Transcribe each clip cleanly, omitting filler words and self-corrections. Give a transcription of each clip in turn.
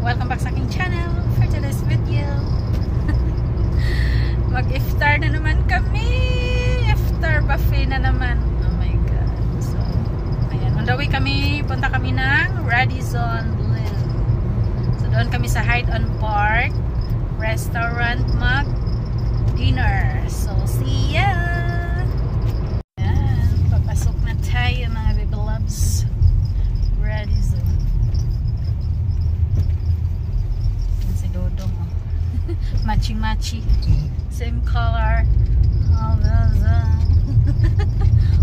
Welcome back sa aking channel for today's video. Mag-iftar na naman kami. Iftar buffet na naman. Oh my god. So, ayan. On the way kami, punta kami ng Radisson Blu. So, doon kami sa Hyde on Park Restaurant mag-dinner. So, see ya! Ayan. Papasok na tayo mga baby loves. Radisson. Matchy same color, all those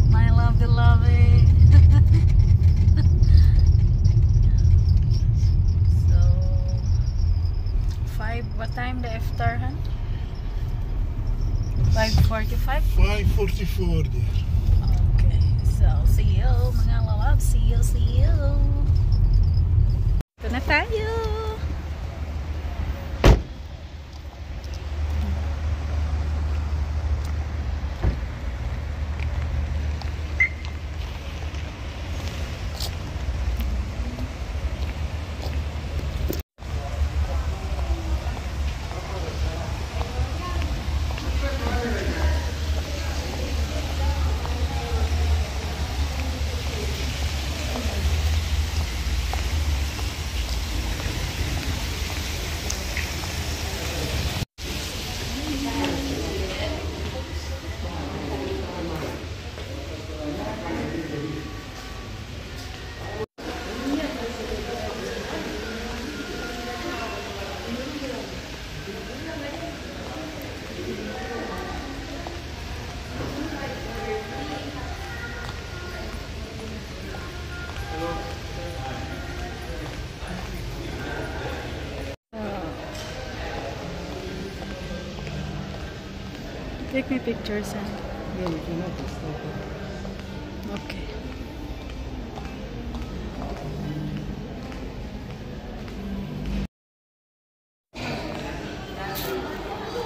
my lovey so 5, what time the iftar, huh? 5:45? 5:44 dear. Okay, so see you mga love, see you ito na tayo. Take me pictures, huh? Yeah, you can have this. Okay.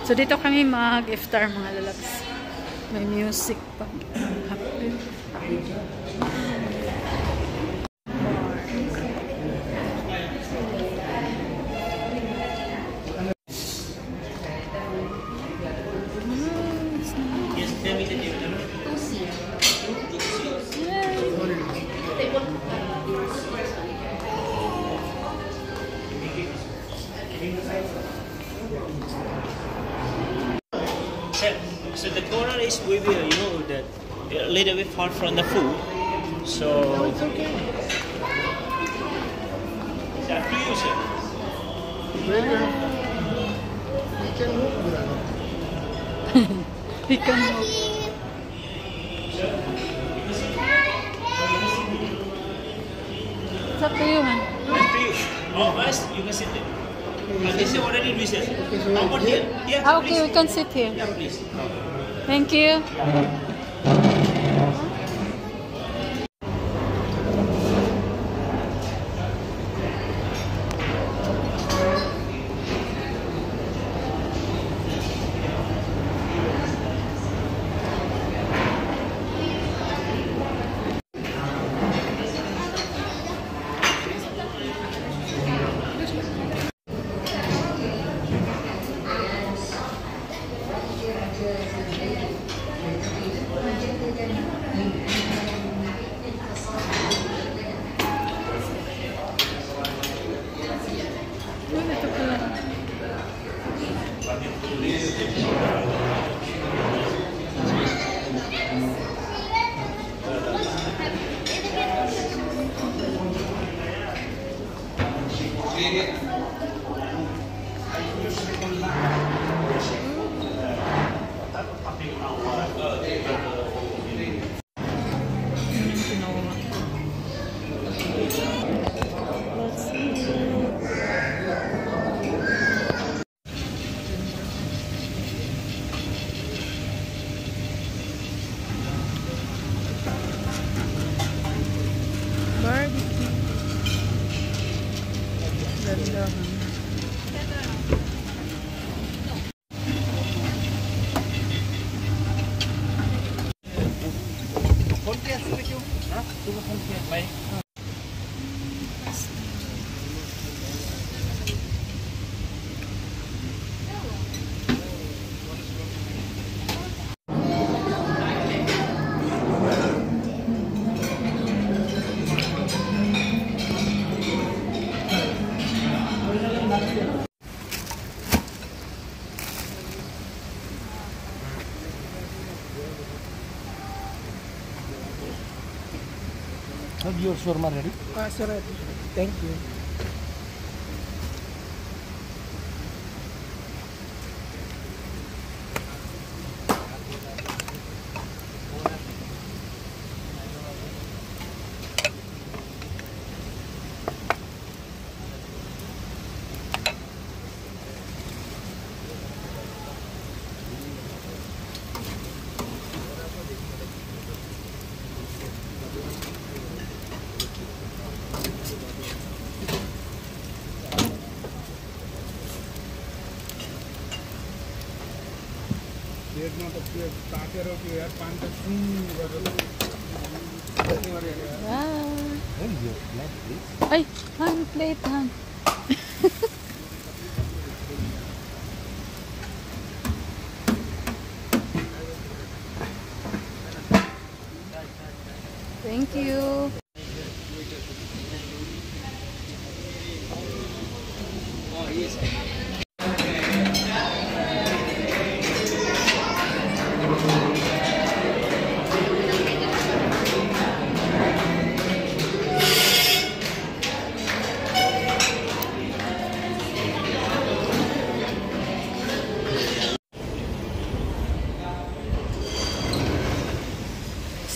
So dito kami mag-iftar mga lalabs. May music pa. Happy. So the corner is with you know that a little bit far from the food. So No, it's okay. it's up to you, sir. We can move there. We can move. It's up to you, man. Up to you. Oh, guys, you can sit there. This is already recess. How about here? Yeah. Ah, okay, please. we can sit here. Yeah, please. Thank you. Have your shawarma ready? Sir, thank you. There's not a fear. Starter of your pant. Wow. And your black please. Ay, ang plate han. Thank you.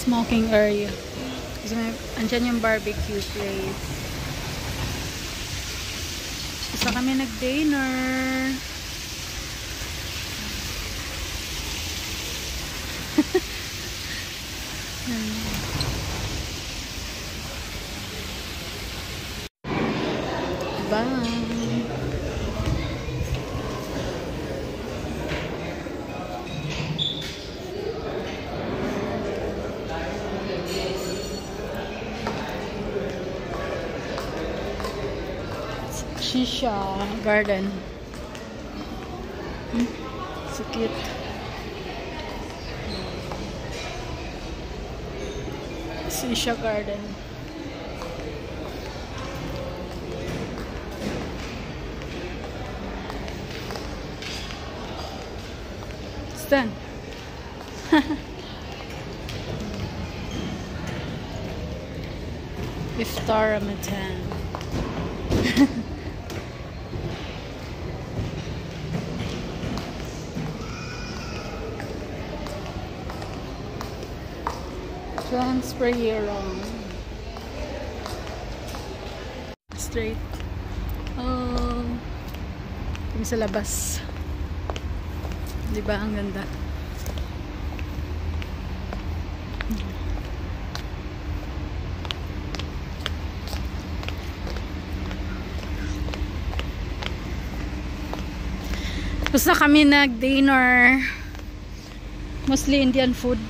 Smoking area. Kasi may, andyan yung barbecue place. Isa kami nag-dinner. Bye. Shisha garden. So cute. Shisha garden. Stand. Iftar Ramadan. Transfer here on straight. Oh, yung sa labas, di ba ang ganda? Tapos na kami nag-dinner, mostly Indian food.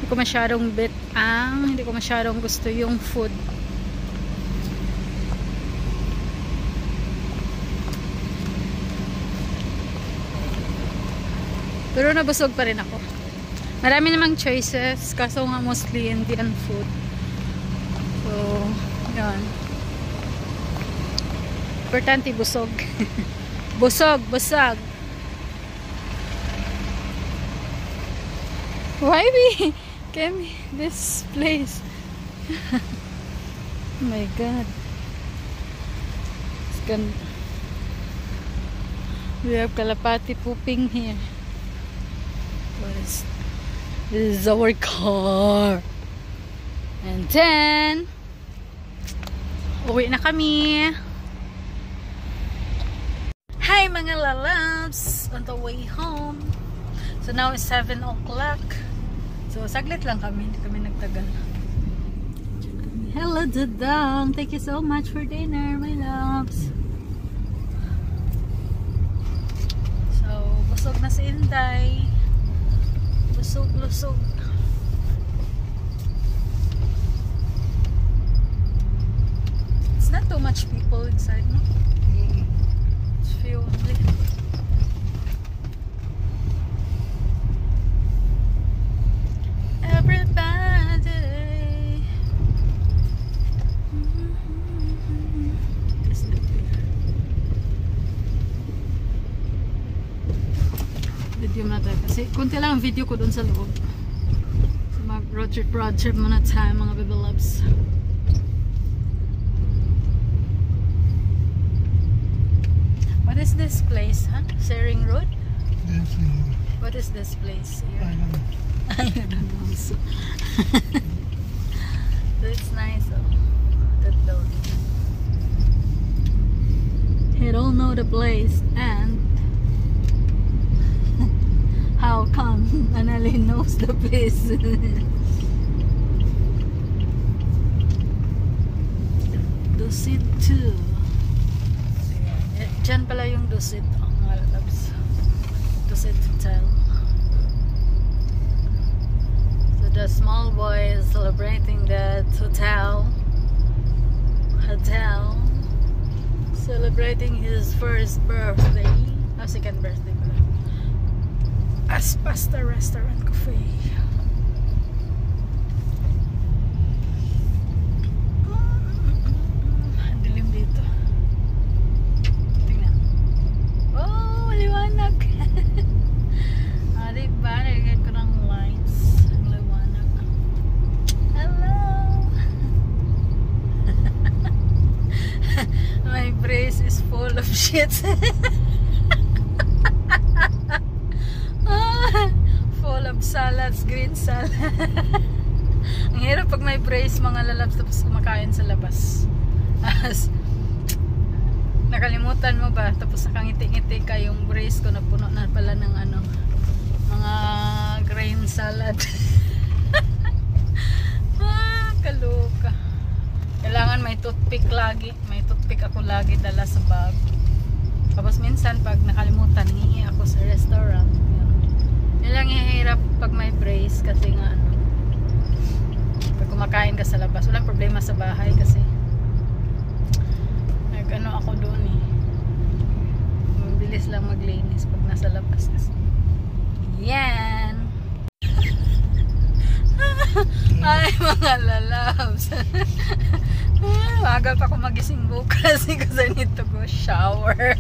Hindi ko masyadong hindi ko masyadong gusto yung food. Pero nabusog pa rin ako. Marami namang choices, kaso nga mostly Indian food. So, yun. Importante busog. Busog. Why we came this place? Oh my god. It's gonna... We have kalapati pooping here. This is our car. And then uwi na kami. Hi mga lalabs, on the way home. So now it's 7 o'clock. So saglit lang kami, hindi kami nagtagal. Hello Dadang, thank you so much for dinner my loves. So busog na si Inday. Lusog. It's not too much people inside, no? It's few only. Everybody. Video na tayo kasi kunti lang ang video ko doon sa loob. Road trip muna tayo mga baby loves. What is this place, huh? Sharing Road? What is this place here? I don't know. So it's nice. Oh, that road. I don't know the place, and how come Annalyn knows the place? Dusit 2. Diyan pala yung Dusit. Oh, mga loves. Dusit Hotel. So the small boy is celebrating that hotel. Celebrating his first birthday. Oh, second birthday pala. Aspasta Restaurant Cafe. Ang dilim dito. Tingnan. Oh, liwanag. Diba? Nalagyan ko ng lights. Ang liwanag. Hello! My brace is full of shit. Full of salads, green salad. Ang hirap pag may brace mga lalabs tapos kumakain sa labas. As nakalimutan mo ba tapos nakangiti-ngiti ka yung brace ko na puno na pala ng ano, mga green salad. Kaloka. Kailangan may toothpick lagi. May toothpick ako lagi dala sa bag. Tapos minsan pag nakalimutan, hihingi ako sa restaurant. Yun lang hihirap pag may brace kasi nga ano, pag kumakain ka sa labas, walang problema sa bahay kasi ano ako doon eh. Mabilis lang maglinis pag nasa labas kasi. Yan! Ay mga lalabs. Magal pa ako magising bukas kasi I need to go shower.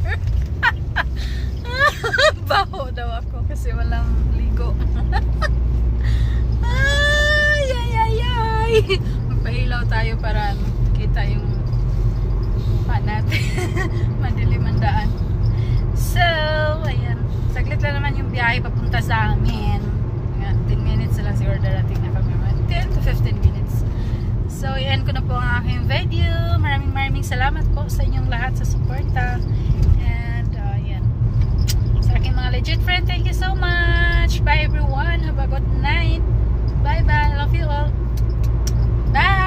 Baho daw ako kasi walang ligo. Ay ay ay ay. Magpahilaw tayo para kita yung mukha natin. Madilim ang daan. So ayan, saglit lang naman yung biyahe papunta sa amin. 10 minutes lang siguro darating na kami. 10 to 15 minutes. So, i-end ko na po ang aking video. Maraming salamat po sa inyong lahat sa suporta. And, yan. Sa aking mga legit friend, thank you so much. Bye everyone. Have a good night. Bye bye. Love you all. Bye.